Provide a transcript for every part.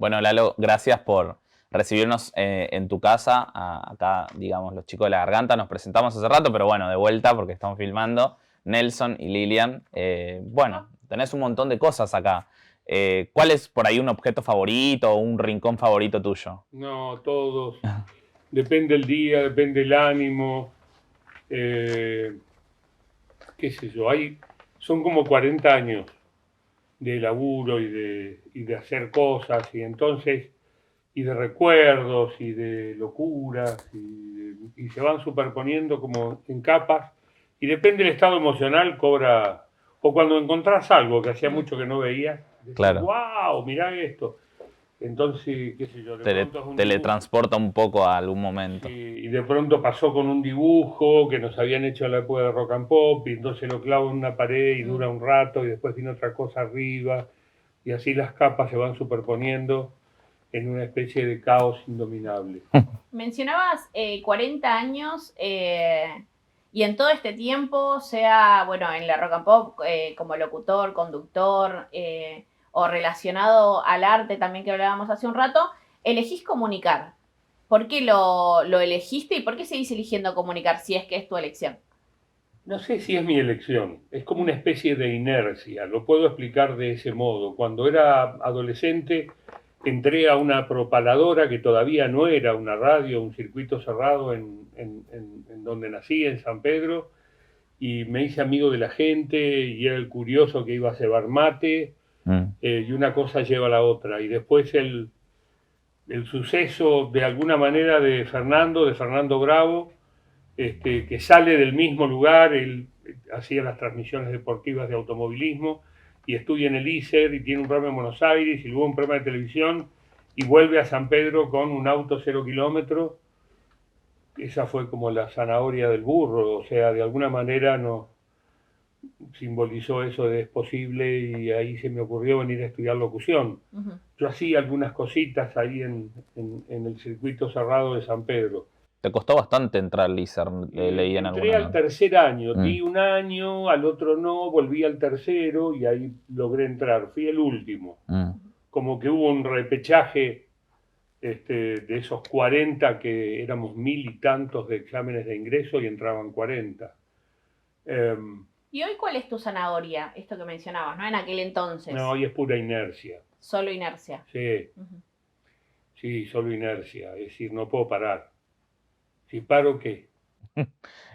Bueno, Lalo, gracias por recibirnos en tu casa. Acá, digamos, los chicos de la garganta nos presentamos hace rato, pero bueno, de vuelta porque estamos filmando. Nelson y Lilian. Bueno, tenés un montón de cosas acá. ¿Cuál es por ahí un objeto favorito o un rincón favorito tuyo? No, todos. Depende el día, depende el ánimo. eh, qué sé yo, son como 40 años de laburo y de hacer cosas y de recuerdos y de locuras y se van superponiendo como en capas y depende del estado emocional cobra, o cuando encontrás algo que hacía mucho que no veías, decís, Claro. wow, mirá esto. Entonces, qué sé yo, de pronto es un dibujo. Teletransporta un poco a algún momento. Sí, y de pronto pasó con un dibujo que nos habían hecho en la época de Rock and Pop, y entonces lo clavo en una pared y dura un rato, y después viene otra cosa arriba, y así las capas se van superponiendo en una especie de caos indominable. Mencionabas 40 años y en todo este tiempo, sea bueno en la Rock and Pop como locutor, conductor o relacionado al arte también que hablábamos hace un rato, elegís comunicar. ¿Por qué lo elegiste y por qué seguís eligiendo comunicar si es que es tu elección? No sé si es mi elección, es como una especie de inercia, lo puedo explicar de ese modo. Cuando era adolescente entré a una propaladora que todavía no era una radio, un circuito cerrado en donde nací, en San Pedro, y me hice amigo de la gente y era el curioso que iba a cebar mate, y una cosa lleva a la otra. Y después el suceso de alguna manera de Fernando Bravo, que sale del mismo lugar, él hacía las transmisiones deportivas de automovilismo y estudia en el ISER y tiene un programa en Buenos Aires y luego un programa de televisión y vuelve a San Pedro con un auto 0 kilómetros. Esa fue como la zanahoria del burro, o sea, de alguna manera nos simbolizó eso de es posible y ahí se me ocurrió venir a estudiar locución. Yo hacía algunas cositas ahí en el circuito cerrado de San Pedro. Te costó bastante entrar al ISER, leí en Entré alguna al nota. tercer año, di un año, al otro no, volví al tercero y ahí logré entrar. Fui el último. Como que hubo un repechaje de esos 40 que éramos 1000 y tantos de exámenes de ingreso y entraban 40. ¿Y hoy cuál es tu zanahoria? Esto que mencionabas, ¿no? En aquel entonces. No, hoy es pura inercia. Solo inercia. Sí, sí, solo inercia. Es decir, no puedo parar. Si paro, ¿qué?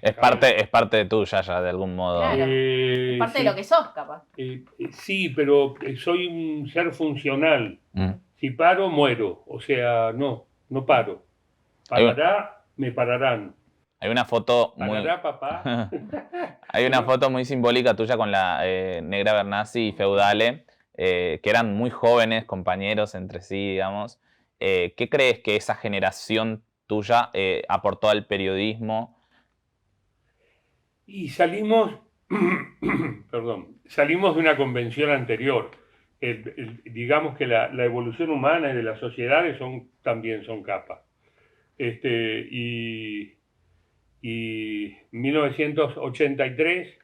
Es parte de tuya ya, de algún modo. Claro. Es parte sí, de lo que sos, capaz. sí, pero soy un ser funcional. Si paro, muero. O sea, no paro. Parará, me pararán. Hay una foto ¿Parará, papá? Hay una foto muy simbólica tuya con la Negra Bernasi y Feudale, que eran muy jóvenes, compañeros entre sí, digamos. ¿Qué crees que esa generación tuya aportó al periodismo? Y salimos, perdón, salimos de una convención anterior. Digamos que la evolución humana y de las sociedades también son capas. Y 1983,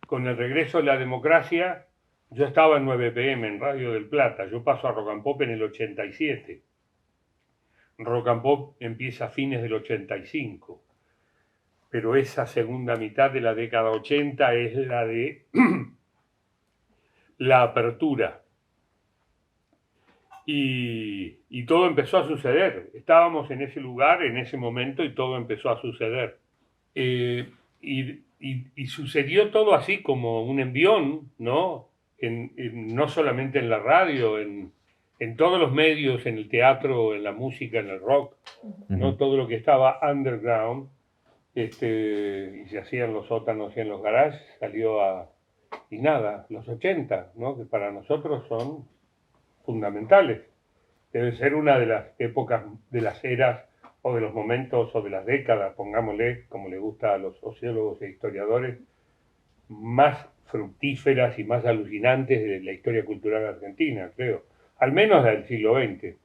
con el regreso de la democracia, yo estaba en 9 PM en Radio del Plata. Yo paso a Rock and Pop en el 87. Rock and Pop empieza a fines del 85. Pero esa segunda mitad de la década 80 es la de la apertura. Y todo empezó a suceder. Estábamos en ese lugar, en ese momento, y todo empezó a suceder. Y sucedió todo así como un envión, ¿no? No solamente en la radio, en todos los medios, en el teatro, en la música, en el rock, ¿no? Todo lo que estaba underground, y se hacían los sótanos y en los garages, y nada, los 80, ¿no? Que para nosotros son fundamentales. Debe ser una de las épocas, de las eras o de los momentos o de las décadas, pongámosle, como le gusta a los sociólogos e historiadores, más fructíferas y más alucinantes de la historia cultural argentina, creo. Al menos del siglo XX.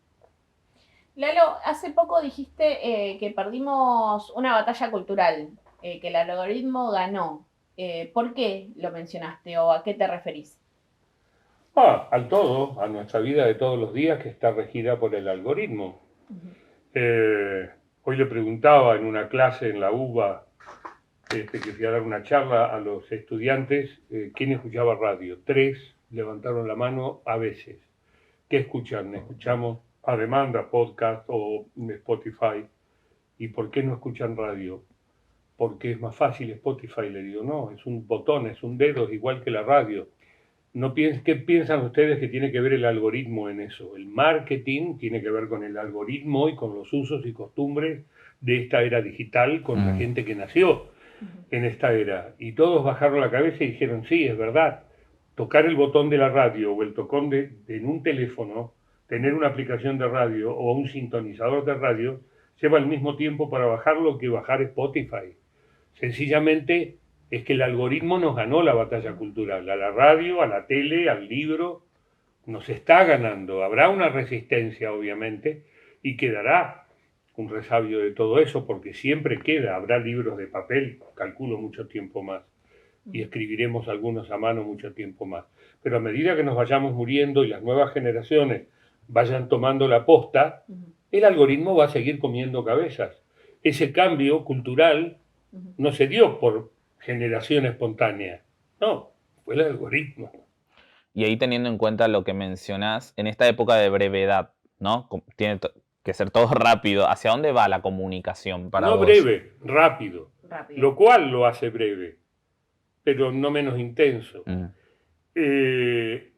Lalo, hace poco dijiste que perdimos una batalla cultural, que el algoritmo ganó. ¿Por qué lo mencionaste o a qué te referís? Al todo, a nuestra vida de todos los días que está regida por el algoritmo. Hoy le preguntaba en una clase en la UBA, que fui a dar una charla a los estudiantes, ¿quién escuchaba radio? 3 levantaron la mano a veces. ¿Qué escuchan? Escuchamos a demanda, podcast o Spotify. ¿Y por qué no escuchan radio? Porque es más fácil Spotify, le digo. No, es un botón, es un dedo, es igual que la radio. ¿Qué piensan ustedes que tiene que ver el algoritmo en eso? El marketing tiene que ver con el algoritmo y con los usos y costumbres de esta era digital, con la gente que nació en esta era. Y todos bajaron la cabeza y dijeron, sí, es verdad. Tocar el botón de la radio o el tocón en un teléfono, tener una aplicación de radio o un sintonizador de radio, lleva el mismo tiempo para bajarlo que bajar Spotify. Sencillamente es que el algoritmo nos ganó la batalla cultural, a la radio, a la tele, al libro, nos está ganando. Habrá una resistencia, obviamente, y quedará un resabio de todo eso, porque siempre queda, habrá libros de papel, calculo mucho tiempo más, y escribiremos algunos a mano mucho tiempo más. Pero a medida que nos vayamos muriendo y las nuevas generaciones vayan tomando la posta, el algoritmo va a seguir comiendo cabezas. Ese cambio cultural no se dio por generación espontánea, no, fue el algoritmo. Y ahí teniendo en cuenta lo que mencionás, en esta época de brevedad, ¿no? Tiene que ser todo rápido. ¿Hacia dónde va la comunicación para vos? No breve, rápido. Lo cual lo hace breve, pero no menos intenso.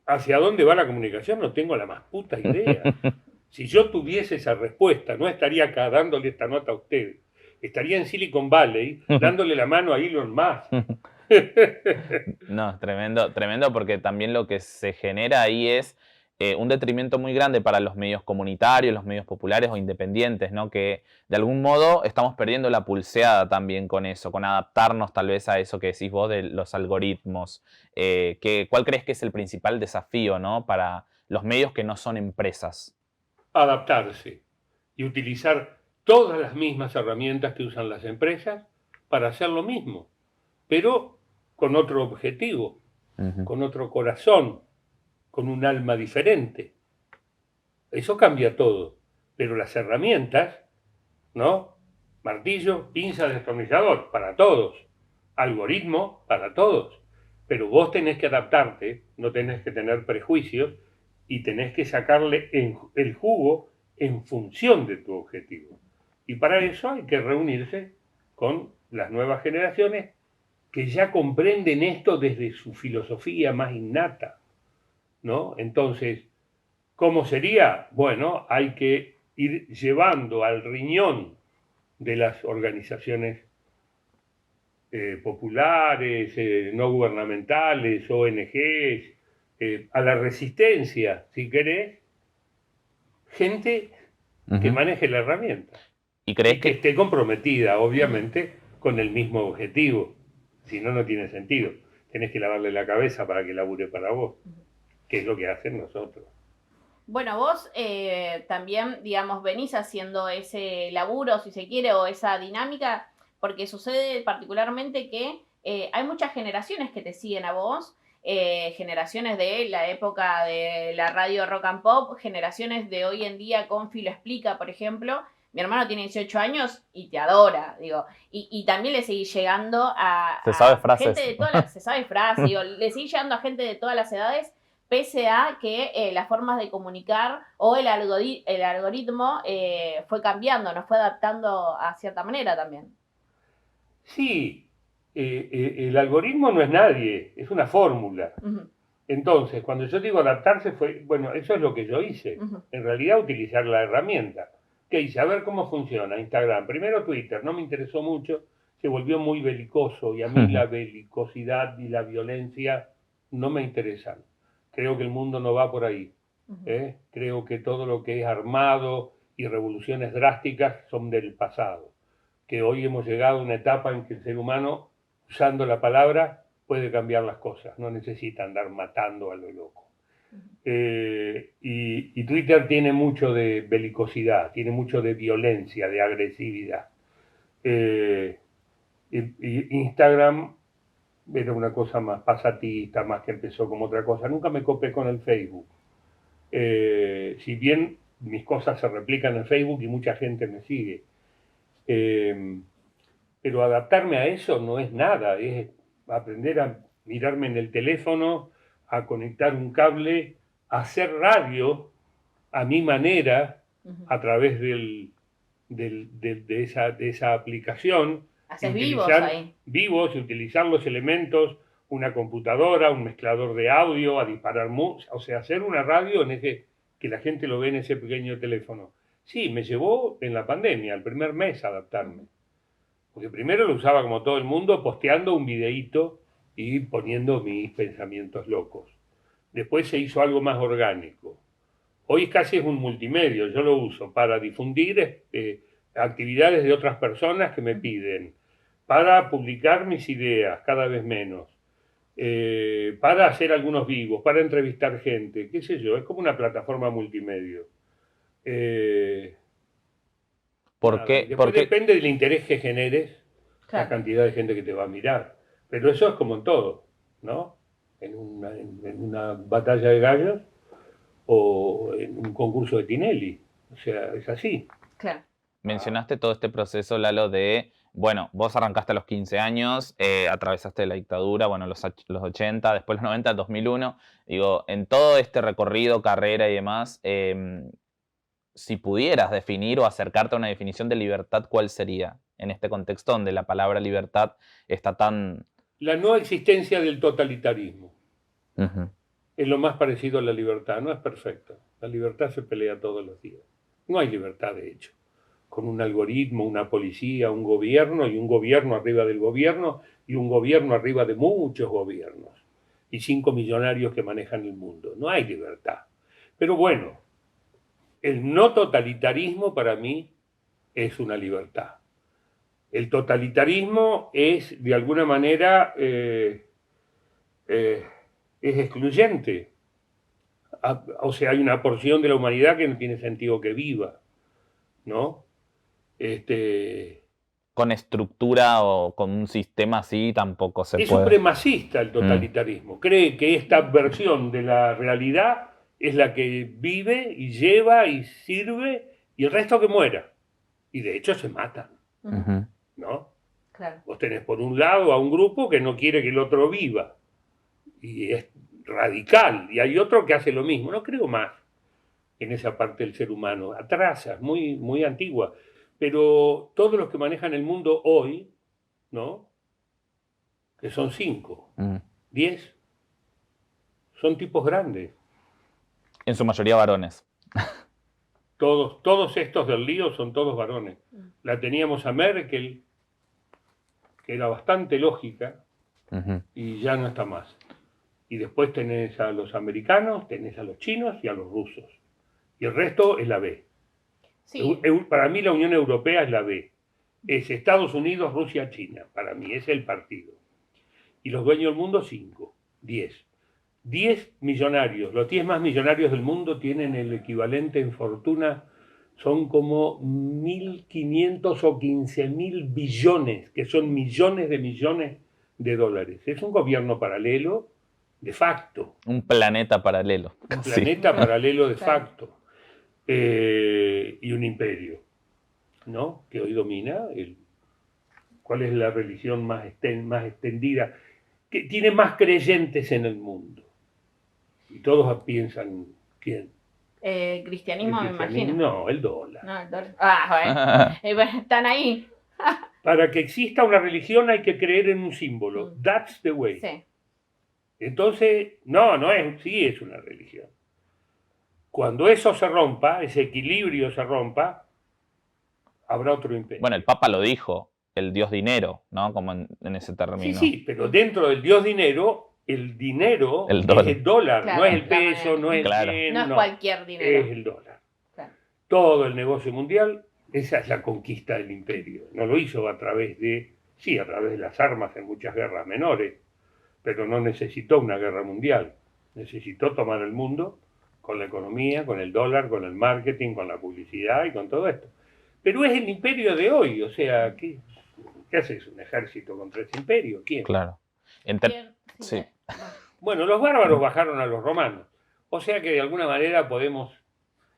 ¿Hacia dónde va la comunicación? No tengo la más puta idea. Si yo tuviese esa respuesta, no estaría acá dándole esta nota a usted. Estaría en Silicon Valley dándole la mano a Elon Musk. No, tremendo, tremendo, porque también lo que se genera ahí es un detrimento muy grande para los medios comunitarios, los medios populares o independientes, ¿no? Que de algún modo estamos perdiendo la pulseada también con eso, con adaptarnos tal vez a eso que decís vos de los algoritmos. ¿Cuál crees que es el principal desafío, ¿no? Para los medios que no son empresas? Adaptarse y utilizar todas las mismas herramientas que usan las empresas para hacer lo mismo, pero con otro objetivo, con otro corazón, con un alma diferente. Eso cambia todo, pero las herramientas, ¿no? Martillo, pinza, destornillador, para todos. Algoritmo, para todos. Pero vos tenés que adaptarte, no tenés que tener prejuicios y tenés que sacarle el jugo en función de tu objetivo. Y para eso hay que reunirse con las nuevas generaciones que ya comprenden esto desde su filosofía más innata, ¿no? Entonces, ¿cómo sería? Bueno, hay que ir llevando al riñón de las organizaciones populares, no gubernamentales, ONGs, a la resistencia, si querés, gente que maneje la herramienta. ¿Y crees que esté comprometida, obviamente, con el mismo objetivo? Si no, no tiene sentido. Tenés que lavarle la cabeza para que labure para vos, que es lo que hacen nosotros. Bueno, vos también, digamos, venís haciendo ese laburo, si se quiere, o esa dinámica, porque sucede particularmente que hay muchas generaciones que te siguen a vos, generaciones de la época de la radio rock and pop, generaciones de hoy en día con Filo Explica, por ejemplo. Mi hermano tiene 18 años y te adora, digo. Y también le seguís llegando a gente de todas las... Se sabe frases, digo, le seguís llegando a gente de todas las edades, pese a que las formas de comunicar o el algoritmo fue cambiando, nos fue adaptando a cierta manera también. Sí, el algoritmo no es nadie, es una fórmula. Entonces, cuando yo digo adaptarse, bueno, eso es lo que yo hice. En realidad, utilizar la herramienta. ¿Qué hice? A ver cómo funciona Instagram. Primero Twitter, no me interesó mucho, se volvió muy belicoso y a mí la belicosidad y la violencia no me interesan. Creo que el mundo no va por ahí. Creo que todo lo que es armado y revoluciones drásticas son del pasado. Que hoy hemos llegado a una etapa en que el ser humano, usando la palabra, puede cambiar las cosas. No necesita andar matando a lo loco. Y Twitter tiene mucho de belicosidad, tiene mucho de violencia, de agresividad. Y Instagram era una cosa más pasatista, más que empezó como otra cosa. Nunca me copé con el Facebook. Si bien mis cosas se replican en Facebook y mucha gente me sigue. Pero adaptarme a eso no es nada, es aprender a mirarme en el teléfono, a conectar un cable, a hacer radio a mi manera, a través de esa aplicación. Haces vivos ahí. Vivos, y utilizar los elementos, una computadora, un mezclador de audio, a disparar música, o sea, hacer una radio en ese, que la gente lo ve en ese pequeño teléfono. Sí, me llevó en la pandemia, el primer mes, adaptarme. Porque primero lo usaba como todo el mundo, posteando un videíto y poniendo mis pensamientos locos. Después se hizo algo más orgánico. Hoy casi es un multimedio, yo lo uso para difundir actividades de otras personas que me piden, para publicar mis ideas cada vez menos, para hacer algunos vivos, para entrevistar gente, qué sé yo, es como una plataforma multimedio. ¿Por qué? Después depende del interés que generes, Claro. la cantidad de gente que te va a mirar. Pero eso es como en todo, ¿no? En una batalla de gallos o en un concurso de Tinelli. O sea, es así. Claro. Mencionaste todo este proceso, Lalo, de, bueno, vos arrancaste a los 15 años, atravesaste la dictadura, bueno, los 80, después los 90, 2001. Digo, en todo este recorrido, carrera y demás, si pudieras definir o acercarte a una definición de libertad, ¿cuál sería? En este contexto donde la palabra libertad está tan... La no existencia del totalitarismo. Uh-huh. Es lo más parecido a la libertad. No es perfecta. La libertad se pelea todos los días. No hay libertad, de hecho. Con un algoritmo, una policía, un gobierno, y un gobierno arriba del gobierno, y un gobierno arriba de muchos gobiernos, y 5 millonarios que manejan el mundo. No hay libertad. Pero bueno, el no totalitarismo para mí es una libertad. El totalitarismo es, de alguna manera, es excluyente. O sea, hay una porción de la humanidad que no tiene sentido que viva, ¿no? Con estructura o con un sistema así tampoco se Es puede. supremacista el totalitarismo. Cree que esta versión de la realidad es la que vive y lleva y sirve, y el resto que muera. Y de hecho se matan, Uh-huh. ¿no? Claro. Vos tenés por un lado a un grupo que no quiere que el otro viva, y es radical, y hay otro que hace lo mismo. No creo más en esa parte del ser humano, atrasa, muy, muy antigua. Pero todos los que manejan el mundo hoy, ¿no? Que son 5, 10, son tipos grandes. En su mayoría varones. Todos estos del lío son todos varones. La teníamos a Merkel, que era bastante lógica, Uh-huh. y ya no está más. Y después tenés a los americanos, tenés a los chinos y a los rusos. Y el resto es la B. Sí. Para mí la Unión Europea es la B. Es Estados Unidos, Rusia, China. Para mí es el partido. Y los dueños del mundo, 5, 10. 10 millonarios. Los 10 más millonarios del mundo tienen el equivalente en fortuna. Son como 1.500 o 15.000 billones, que son millones de dólares. Es un gobierno paralelo de facto. Un planeta paralelo. Un Sí. planeta paralelo de Claro. facto. Y un imperio, ¿no? Que hoy domina. ¿Cuál es la religión más extendida? Que tiene más creyentes en el mundo. Y todos piensan, ¿quién? Cristianismo, ¿El me cristianismo? imagino. No, el dólar. No, el dólar. Ah, bueno. Bueno, están ahí. Para que exista una religión hay que creer en un símbolo. That's the way. Sí. Entonces, no es, sí es una religión. Cuando eso se rompa, ese equilibrio se rompa, habrá otro imperio. Bueno, el Papa lo dijo, el dios dinero, ¿no? Como en ese término. Sí, pero dentro del dios dinero, el dinero El es dólar. el dólar, Claro, no es el la peso, moneda. no es Claro. el yen, No es cualquier dinero. es el dólar. Claro. Todo el negocio mundial, esa es la conquista del imperio. No lo hizo a través de las armas en muchas guerras menores, pero no necesitó una guerra mundial. Necesitó tomar el mundo con la economía, con el dólar, con el marketing, con la publicidad y con todo esto. Pero es el imperio de hoy, o sea, ¿qué haces? ¿Un ejército contra ese imperio? ¿Quién? Claro. Sí. Bueno, los bárbaros bajaron a los romanos. O sea que de alguna manera podemos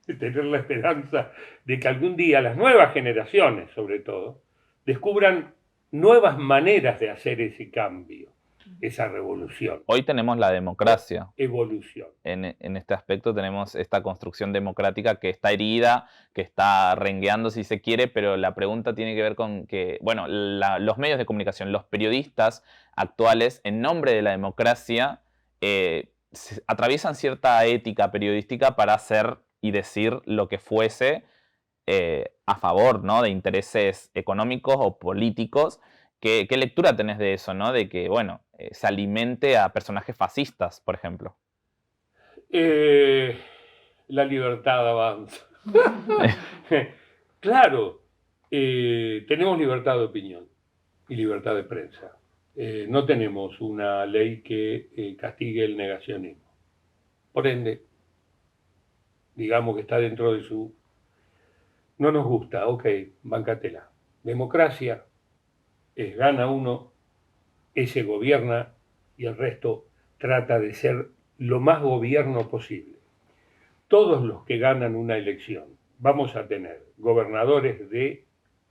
tener la esperanza de que algún día las nuevas generaciones, sobre todo, descubran nuevas maneras de hacer ese cambio, esa revolución. Hoy tenemos la democracia. Evolución. En este aspecto tenemos esta construcción democrática que está herida, que está rengueando si se quiere, pero la pregunta tiene que ver con que, bueno, los medios de comunicación, los periodistas actuales, en nombre de la democracia, atraviesan cierta ética periodística para hacer y decir lo que fuese a favor, ¿no?, de intereses económicos o políticos. ¿Qué lectura tenés de eso, ¿no? De que, bueno, se alimente a personajes fascistas, por ejemplo. La libertad avanza. Claro, tenemos libertad de opinión y libertad de prensa. No tenemos una ley que castigue el negacionismo. Por ende, digamos que está dentro de su... No nos gusta, ok, bancatela. Democracia es gana uno, ese gobierna y el resto trata de ser lo más gobierno posible. Todos los que ganan una elección vamos a tener gobernadores de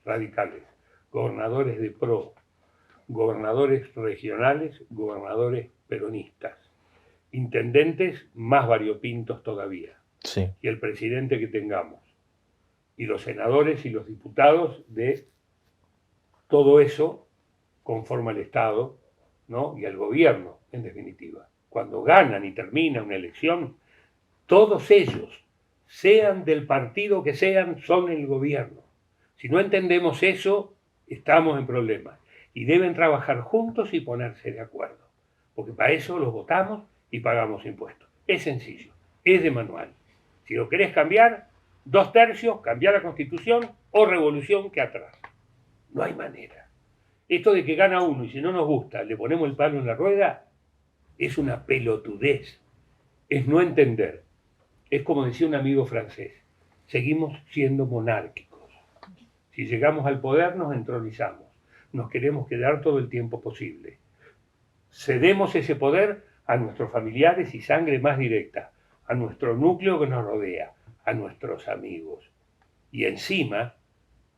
radicales, gobernadores de PRO, gobernadores regionales, gobernadores peronistas, intendentes más variopintos todavía, sí, y el presidente que tengamos, y los senadores y los diputados de todo eso conforma el Estado, ¿no?, y el gobierno, en definitiva. Cuando ganan y termina una elección, todos ellos, sean del partido que sean, son el gobierno. Si no entendemos eso, estamos en problemas. Y deben trabajar juntos y ponerse de acuerdo. Porque para eso los votamos y pagamos impuestos. Es sencillo, es de manual. Si lo querés cambiar, 2/3, cambiar la Constitución o revolución que atrás. No hay manera. Esto de que gana uno y si no nos gusta le ponemos el palo en la rueda, es una pelotudez. Es no entender. Es como decía un amigo francés, seguimos siendo monárquicos. Si llegamos al poder nos entronizamos, nos queremos quedar todo el tiempo posible. Cedemos ese poder a nuestros familiares y sangre más directa, a nuestro núcleo que nos rodea, a nuestros amigos. Y encima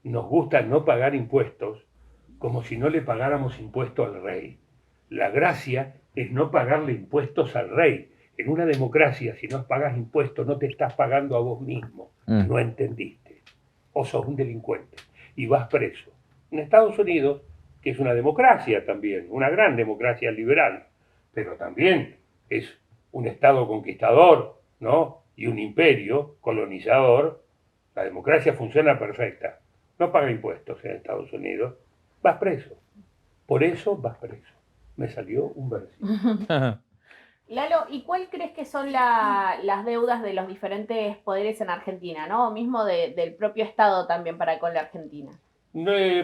nos gusta no pagar impuestos como si no le pagáramos impuestos al rey. La gracia es no pagarle impuestos al rey. En una democracia, si no pagas impuestos, no te estás pagando a vos mismo. No entendiste. O sos un delincuente y vas preso. En Estados Unidos, que es una democracia también, una gran democracia liberal, pero también es un Estado conquistador, ¿no?, y un imperio colonizador, la democracia funciona perfecta. No paga impuestos en Estados Unidos, vas preso. Por eso vas preso. Me salió un versículo. Lalo, ¿y cuál crees que son las deudas de los diferentes poderes en Argentina, ¿no? O mismo del propio Estado también para con la Argentina.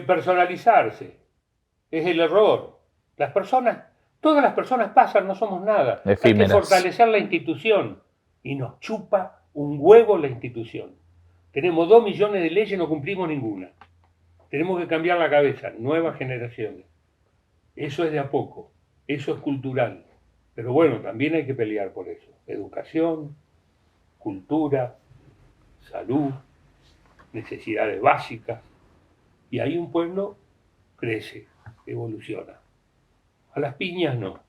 Personalizarse es el error. Las personas, todas las personas pasan, no somos nada. Efímeras. Hay que fortalecer la institución y nos chupa un huevo la institución. Tenemos 2 millones de leyes, no cumplimos ninguna. Tenemos que cambiar la cabeza, nuevas generaciones. Eso es de a poco, eso es cultural. Pero bueno, también hay que pelear por eso. Educación, cultura, salud, necesidades básicas. Y ahí un pueblo crece, evoluciona. A las piñas no.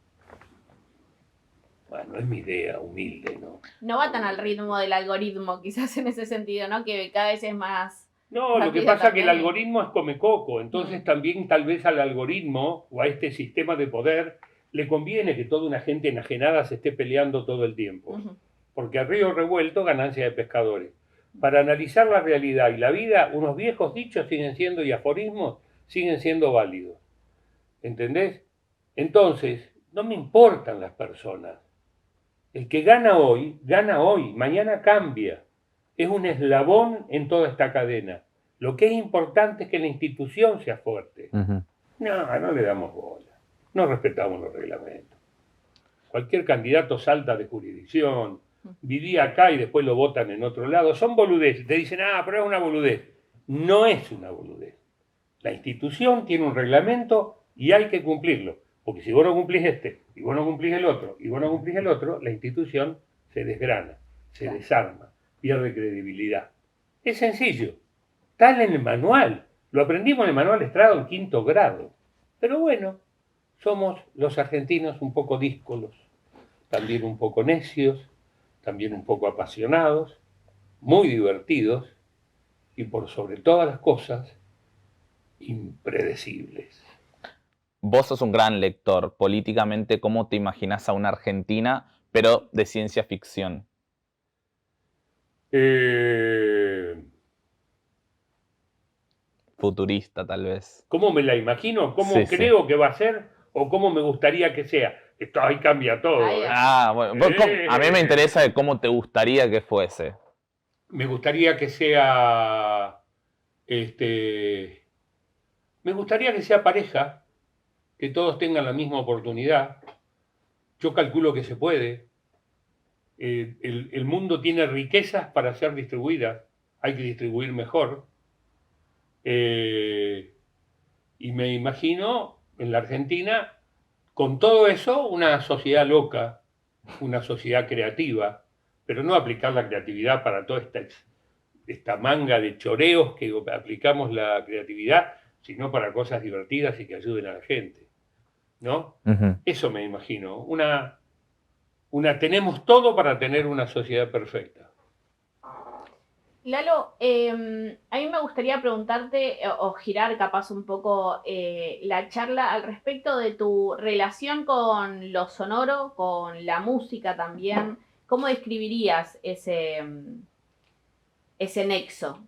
Bueno, es mi idea humilde, ¿no? No va tan al ritmo del algoritmo, quizás en ese sentido, ¿no? Que cada vez es más... No, lo que pasa es que el algoritmo es come coco. Entonces también tal vez al algoritmo o a este sistema de poder le conviene que toda una gente enajenada se esté peleando todo el tiempo. Porque a río revuelto, ganancia de pescadores. Para analizar la realidad y la vida, unos viejos dichos siguen siendo y aforismos siguen siendo válidos. ¿Entendés? Entonces, no me importan las personas. El que gana hoy, mañana cambia. Es un eslabón en toda esta cadena. Lo que es importante es que la institución sea fuerte. No le damos bola. No respetamos los reglamentos. Cualquier candidato salta de jurisdicción, vivía acá y después lo votan en otro lado. Son boludeces. Te dicen, pero es una boludez. No es una boludez. La institución tiene un reglamento y hay que cumplirlo. Porque si vos no cumplís este, y vos no cumplís el otro, y vos no cumplís el otro, la institución se desgrana, se desarma, pierde credibilidad. Es sencillo. Está en el manual. Lo aprendimos en el manual Estrada en 5º grado. Pero bueno, somos los argentinos un poco díscolos, también un poco necios, también un poco apasionados, muy divertidos y por sobre todas las cosas, impredecibles. Vos sos un gran lector. Políticamente, ¿cómo te imaginás a una Argentina, pero de ciencia ficción? Futurista, tal vez. ¿Cómo me la imagino? ¿Cómo Sí, creo que va a ser? ¿O cómo me gustaría que sea? Esto ahí cambia todo. Ahí va. Ah, bueno. A mí me interesa de cómo te gustaría que fuese. Me gustaría que sea, me gustaría que sea pareja, que todos tengan la misma oportunidad. Yo calculo que se puede. El mundo tiene riquezas para ser distribuidas, hay que distribuir mejor. Y me imagino en la Argentina, con todo eso, una sociedad loca, una sociedad creativa, pero no aplicar la creatividad para toda esta manga de choreos que aplicamos la creatividad, sino para cosas divertidas y que ayuden a la gente, ¿no? Ujú. Eso me imagino. Tenemos todo para tener una sociedad perfecta. Lalo, a mí me gustaría preguntarte o girar capaz un poco la charla al respecto de tu relación con lo sonoro, con la música también. ¿Cómo describirías ese nexo?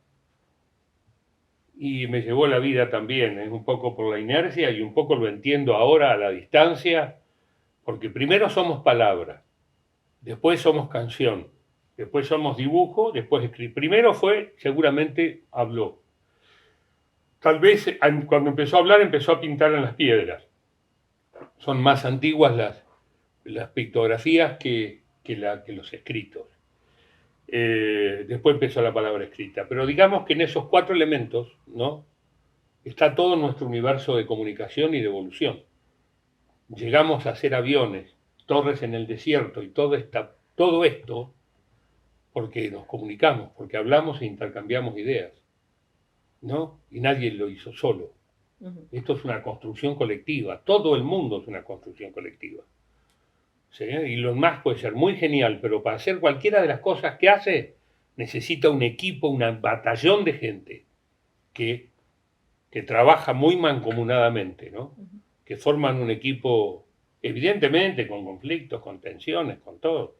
Y me llevó la vida también, es un poco por la inercia y un poco lo entiendo ahora a la distancia, porque primero somos palabra, después somos canción, después somos dibujo, después escribir. Primero fue, seguramente habló. Tal vez cuando empezó a hablar empezó a pintar en las piedras. Son más antiguas las pictografías que los escritos. Después empezó la palabra escrita. Pero digamos que en esos 4 elementos, ¿no?, está todo nuestro universo de comunicación y de evolución. Llegamos a hacer aviones, torres en el desierto y todo esto porque nos comunicamos, porque hablamos e intercambiamos ideas, ¿no? Y nadie lo hizo solo. Ujú. Esto es una construcción colectiva. Todo el mundo es una construcción colectiva. ¿Sí? Y lo más puede ser muy genial, pero para hacer cualquiera de las cosas que hace, necesita un equipo, un batallón de gente que trabaja muy mancomunadamente, ¿no? Ujú. Que forman un equipo, evidentemente, con conflictos, con tensiones, con todo.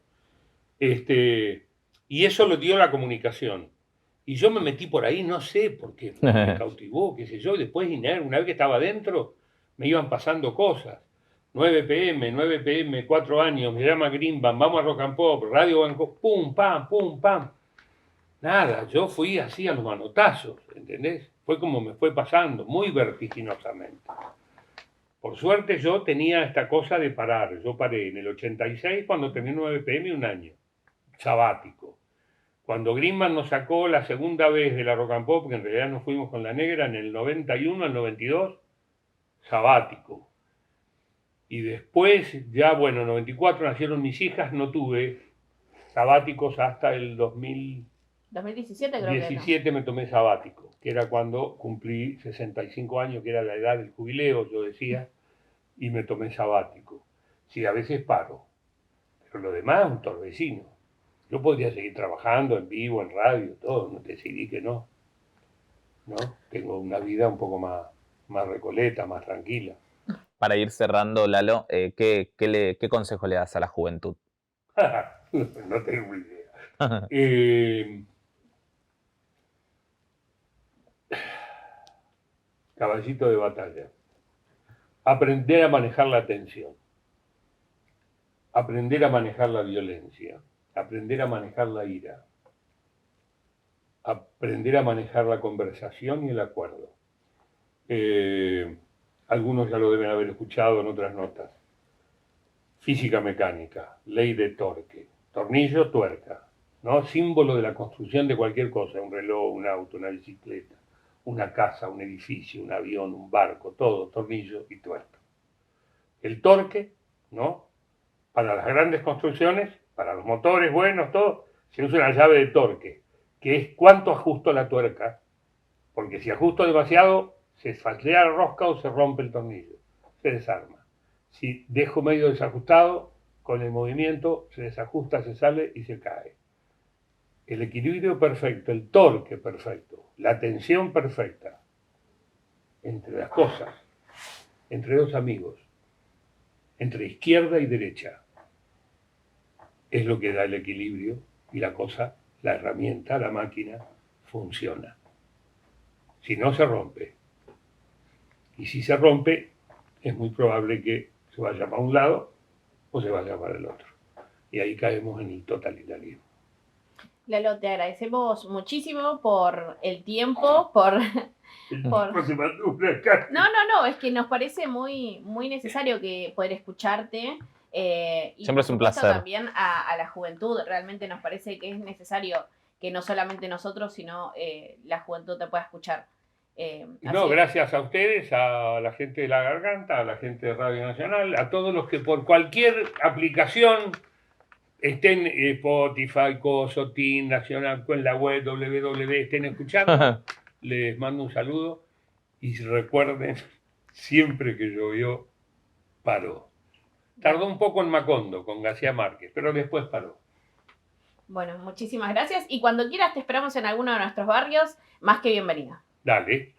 Y eso lo dio la comunicación. Y yo me metí por ahí, no sé por qué, me cautivó, qué sé yo, y después una vez que estaba adentro, me iban pasando cosas. 9 pm, 4 años, me llama Greenbaum, vamos a Rock and Pop, Radio Banco, pum, pam, pum, pam. Nada, yo fui así a los manotazos, ¿entendés? Fue como me fue pasando, muy vertiginosamente. Por suerte yo tenía esta cosa de parar. Yo paré en el 86 cuando terminé 9 pm un año, sabático. Cuando Greenbaum nos sacó la segunda vez de la Rock and Pop, porque en realidad nos fuimos con la negra en el 91 al 92, sabático. Y después, ya bueno, en 94 nacieron mis hijas, no tuve sabáticos hasta el 2017 creo que era. 2017 me tomé sabático, que era cuando cumplí 65 años, que era la edad del jubileo, yo decía, y me tomé sabático. Sí, a veces paro, pero lo demás es un torbellino. Yo podría seguir trabajando en vivo, en radio, todo, no decidí que no. ¿No? Tengo una vida un poco más recoleta, más tranquila. Para ir cerrando, Lalo, ¿qué consejo le das a la juventud? No tengo idea. Caballito de batalla. Aprender a manejar la tensión. Aprender a manejar la violencia. Aprender a manejar la ira. Aprender a manejar la conversación y el acuerdo. Algunos ya lo deben haber escuchado en otras notas. Física mecánica, ley de torque, tornillo, tuerca, ¿no? Símbolo de la construcción de cualquier cosa, un reloj, un auto, una bicicleta, una casa, un edificio, un avión, un barco, todo, tornillo y tuerca. el torque, ¿no? Para las grandes construcciones, para los motores buenos, todo, se usa una llave de torque, que es cuánto ajusto la tuerca, porque si ajusto demasiado, se falsea la rosca o se rompe el tornillo, se desarma. Si dejo medio desajustado, con el movimiento se desajusta, se sale y se cae. El equilibrio perfecto, el torque perfecto, la tensión perfecta entre las cosas, entre dos amigos, entre izquierda y derecha, es lo que da el equilibrio y la cosa, la herramienta, la máquina, funciona. Si no, se rompe. Y si se rompe, es muy probable que se vaya para un lado o se vaya para el otro. Y ahí caemos en el totalitarismo. Lalo, te agradecemos muchísimo por el tiempo, por... Se mandó una carta. No, es que nos parece muy, muy necesario que poder escucharte. Y Siempre por es un supuesto placer. también a la juventud. Realmente nos parece que es necesario que no solamente nosotros, sino la juventud te pueda escuchar. No, gracias a ustedes, a la gente de La Garganta, a la gente de Radio Nacional, a todos los que por cualquier aplicación estén Spotify, Coso, TIN, Nacional, en la web, www, estén escuchando, les mando un saludo y recuerden, siempre que llovió, paró. Tardó un poco en Macondo, con García Márquez, pero después paró. Bueno, muchísimas gracias. Y cuando quieras te esperamos en alguno de nuestros barrios, más que bienvenida. Dale.